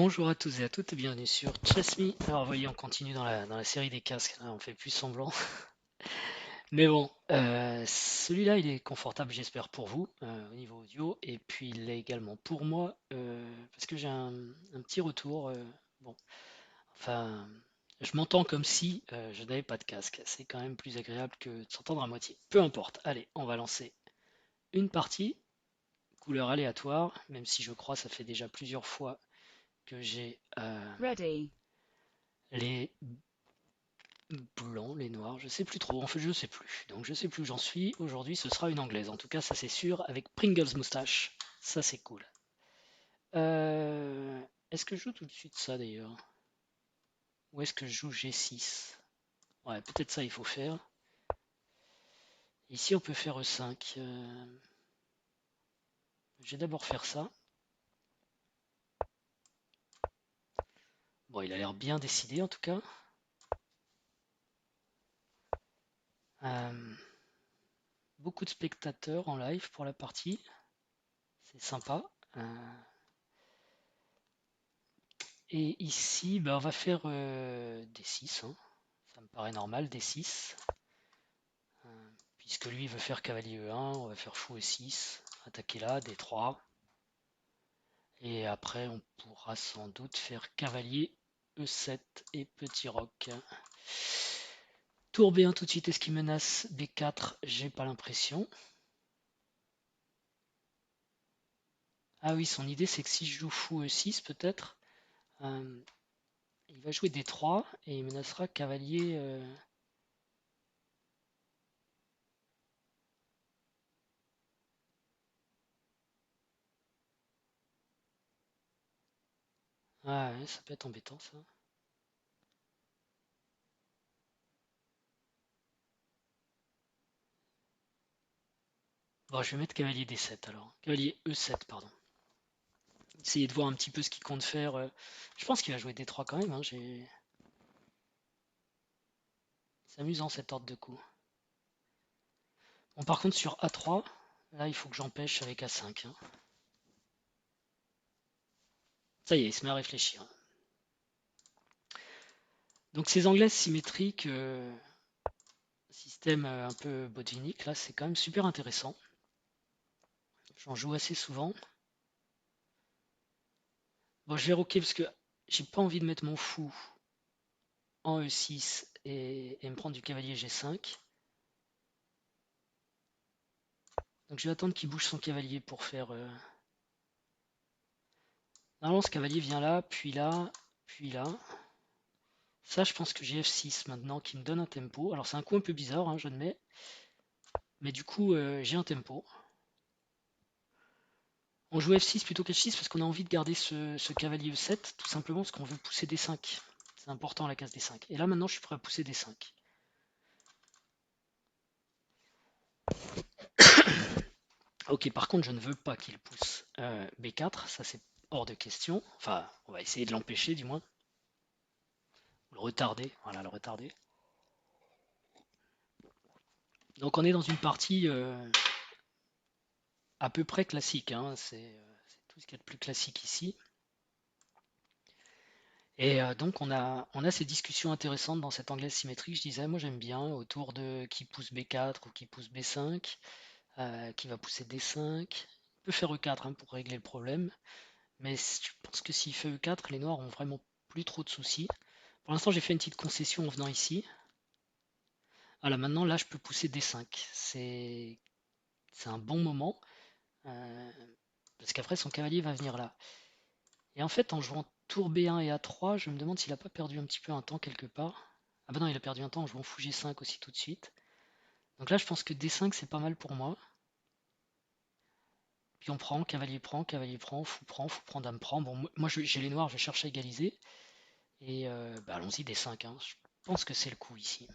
Bonjour à tous et à toutes et bienvenue sur Chess Me. Alors, vous voyez, on continue dans la série des casques, là, on fait plus semblant. Mais bon, celui-là, il est confortable, j'espère, pour vous, au niveau audio, et puis il l'est également pour moi, parce que j'ai un petit retour. Bon, enfin, je m'entends comme si je n'avais pas de casque. C'est quand même plus agréable que de s'entendre à moitié. Peu importe, allez, on va lancer une partie, couleur aléatoire, même si je crois ça fait déjà plusieurs fois que j'ai Ready. les blancs, les noirs, je sais plus trop, en fait je sais plus. Donc je sais plus où j'en suis. Aujourd'hui ce sera une anglaise, en tout cas ça c'est sûr, avec Pringles moustache. Ça c'est cool. Euh, Est-ce que je joue tout de suite ça d'ailleurs? Ou est-ce que je joue G6? Ouais, peut-être ça il faut faire. Ici on peut faire E5. Je vais d'abord faire ça. Bon, il a l'air bien décidé en tout cas. Euh, Beaucoup de spectateurs en live pour la partie. C'est sympa. Et ici, bah, on va faire D6, hein. Ça me paraît normal, D6. Puisque lui veut faire cavalier E1, on va faire fou E6, attaquer là, D3. Et après, on pourra sans doute faire cavalier E7 et petit roc. Tour B1 tout de suite, est-ce qu'il menace B4? J'ai pas l'impression. Ah oui, son idée c'est que si je joue fou E6 peut-être, euh, il va jouer D3 et il menacera cavalier. Ah ouais, ça peut être embêtant ça. Bon, je vais mettre cavalier D7 alors. Cavalier E7, pardon. Essayer de voir un petit peu ce qu'il compte faire. Je pense qu'il va jouer D3 quand même, hein. C'est amusant cet ordre de coup. Bon, par contre, sur A3, là, il faut que j'empêche avec A5, hein. Ça y est, il se met à réfléchir. Donc, ces anglaises symétriques, système un peu botvinnik, là, c'est quand même super intéressant. J'en joue assez souvent. Bon, je vais roquer parce que j'ai pas envie de mettre mon fou en E6 et me prendre du cavalier G5. Donc, je vais attendre qu'il bouge son cavalier pour faire. Normalement, ce cavalier vient là, puis là, puis là. Ça, je pense que j'ai F6 maintenant qui me donne un tempo. Alors, c'est un coup un peu bizarre, hein, j'admets. Mais du coup, j'ai un tempo. On joue F6 plutôt qu'H6 parce qu'on a envie de garder ce cavalier E7, tout simplement parce qu'on veut pousser D5. C'est important la case D5. Et là, maintenant, je suis prêt à pousser D5. Ok, par contre, je ne veux pas qu'il pousse B4. Ça, c'est hors de question. Enfin, on va essayer de l'empêcher, du moins. Le retarder. Voilà, le retarder. Donc, on est dans une partie à peu près classique, hein. C'est tout ce qu'il y a de plus classique ici. Et donc on a ces discussions intéressantes dans cette anglaise symétrique, je disais, moi j'aime bien, autour de qui pousse B4 ou qui pousse B5, qui va pousser D5. Il peut faire E4 hein, pour régler le problème, mais je pense que s'il fait E4, les noirs ont vraiment plus trop de soucis. Pour l'instant j'ai fait une petite concession en venant ici. Voilà, maintenant là je peux pousser D5. C'est un bon moment, euh, parce qu'après son cavalier va venir là. Et en fait, en jouant tour B1 et A3, je me demande s'il n'a pas perdu un petit peu un temps quelque part. Ah bah non, il a perdu un temps en jouant fou G5 aussi tout de suite. Donc là, je pense que D5, c'est pas mal pour moi. Puis on prend, fou prend, dame prend. Bon, moi j'ai les noirs, je cherche à égaliser. Et bah, allons-y, D5, hein. Je pense que c'est le coup ici.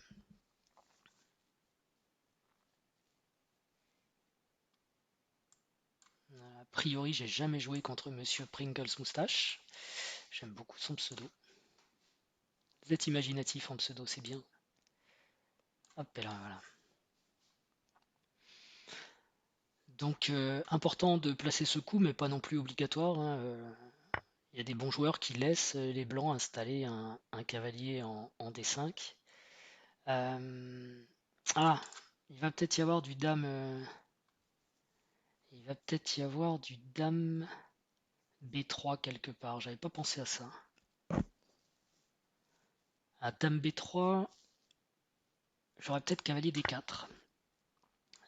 A priori, j'ai jamais joué contre Monsieur Pringles Moustache. J'aime beaucoup son pseudo. Vous êtes imaginatif en pseudo, c'est bien. Hop, et là, voilà. Donc, important de placer ce coup, mais pas non plus obligatoire, hein. Il Il y a des bons joueurs qui laissent les blancs installer un cavalier en D5. Euh, Ah, il va peut-être y avoir du dame. Il va peut-être y avoir du dame B3 quelque part. J'avais pas pensé à ça. À dame B3, j'aurais peut-être cavalier D4.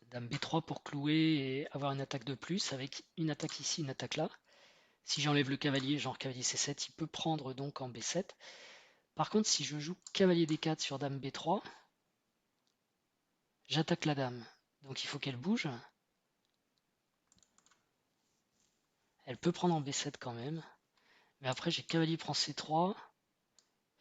Dame B3 pour clouer et avoir une attaque de plus avec une attaque ici, une attaque là. Si j'enlève le cavalier, genre cavalier C7, il peut prendre donc en B7. Par contre, si je joue cavalier D4 sur dame B3, j'attaque la dame. Donc il faut qu'elle bouge. Elle peut prendre en B7 quand même. Mais après, j'ai cavalier prend C3,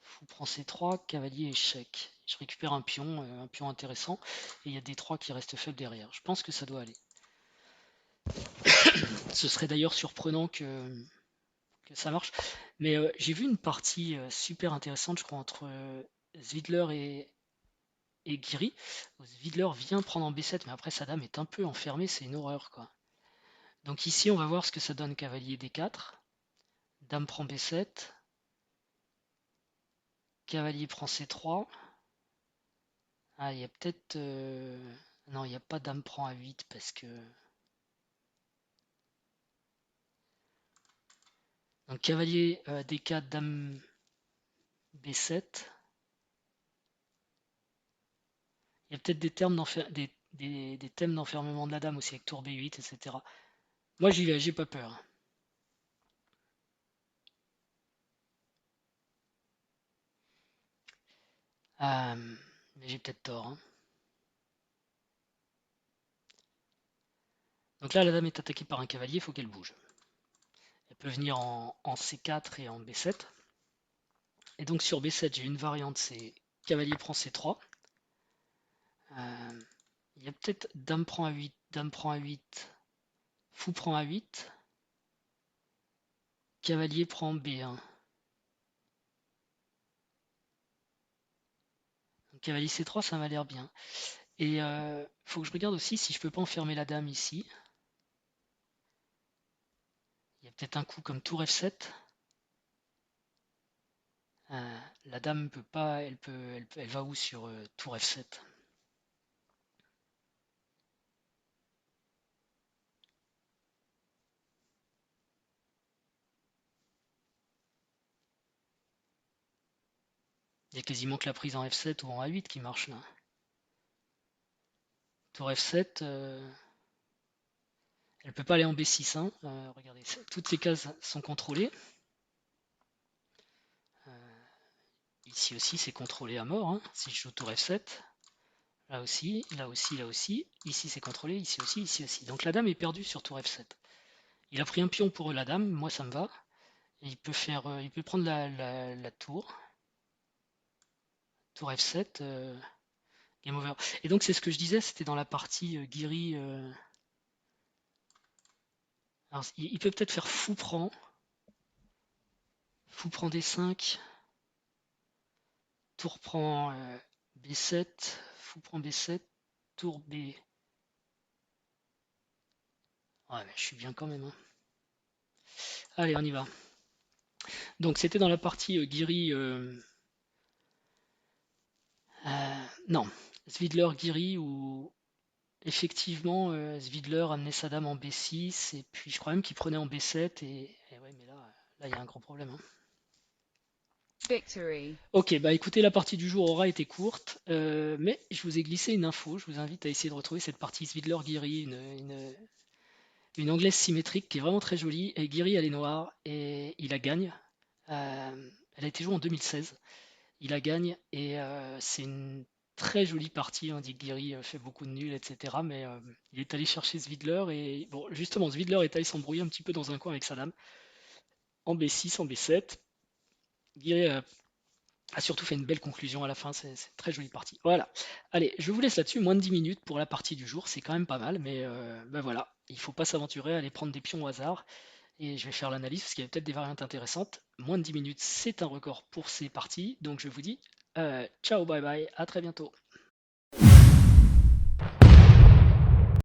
fou prend C3, cavalier échec. Je récupère un pion intéressant. Et il y a D3 qui reste faible derrière. Je pense que ça doit aller. Ce serait d'ailleurs surprenant que ça marche. Mais j'ai vu une partie super intéressante, je crois, entre Zwiedler et Guiri. Zwiedler vient prendre en B7, mais après sa dame est un peu enfermée, c'est une horreur, quoi. Donc ici, on va voir ce que ça donne cavalier D4. Dame prend B7. Cavalier prend C3. Ah, il y a peut-être... Non, il n'y a pas dame prend A8 parce que... Donc cavalier D4, dame B7. Il y a peut-être des thèmes d'enfermement de la dame aussi avec tour B8, etc. Moi j'y vais, j'ai pas peur. Mais j'ai peut-être tort, hein. Donc là, la dame est attaquée par un cavalier, il faut qu'elle bouge. Elle peut venir en C4 et en B7. Et donc sur B7, j'ai une variante, c'est cavalier prend C3. Il y a peut-être dame prend A8, dame prend A8, fou prend A8, cavalier prend B1. Donc cavalier C3, ça m'a l'air bien. Et faut que je regarde aussi si je peux pas enfermer la dame ici. Il y a peut-être un coup comme tour F7. La dame peut pas, elle va où sur tour F7? Il y a quasiment que la prise en F7 ou en A8 qui marche là. Tour F7, elle peut pas aller en B6, hein. Regardez, toutes les cases sont contrôlées. Euh, Ici aussi, c'est contrôlé à mort, hein. Si je joue tour F7, là aussi, là aussi, là aussi. Ici, c'est contrôlé, ici aussi, ici aussi. Donc la dame est perdue sur tour F7. Il a pris un pion pour la dame, moi ça me va. Et il peut prendre la tour. Tour F7, game over. Et donc c'est ce que je disais, c'était dans la partie Guiri. Alors, il peut peut-être faire fou prend D5, tour prend B7, fou prend B7, tour B. Ouais, mais je suis bien quand même, hein. Allez, on y va. Donc c'était dans la partie Guiri. Non, Zwiedler-Guiri où effectivement Zwiedler amenait sa dame en B6 et puis je crois même qu'il prenait en B7 et ouais, mais là il y a un gros problème, hein. Victory. Ok, bah écoutez, la partie du jour aura été courte, mais je vous ai glissé une info. Je vous invite à essayer de retrouver cette partie Zwiedler-Guiri, une anglaise symétrique qui est vraiment très jolie. Et Guiri, elle est noire et il la gagne. Elle a été jouée en 2016. Il la gagne et c'est une très jolie partie. On dit que Guiri fait beaucoup de nuls, etc. Mais il est allé chercher Zwiedler et bon, justement, Zwiedler est allé s'embrouiller un petit peu dans un coin avec sa dame en B6, en B7. Guiri a surtout fait une belle conclusion à la fin, c'est une très jolie partie. Voilà. Allez, je vous laisse là-dessus, moins de 10 minutes pour la partie du jour, c'est quand même pas mal, mais ben voilà, il faut pas s'aventurer à aller prendre des pions au hasard, et je vais faire l'analyse parce qu'il y a peut-être des variantes intéressantes. Moins de 10 minutes, c'est un record pour ces parties, donc je vous dis ciao, bye bye, à très bientôt.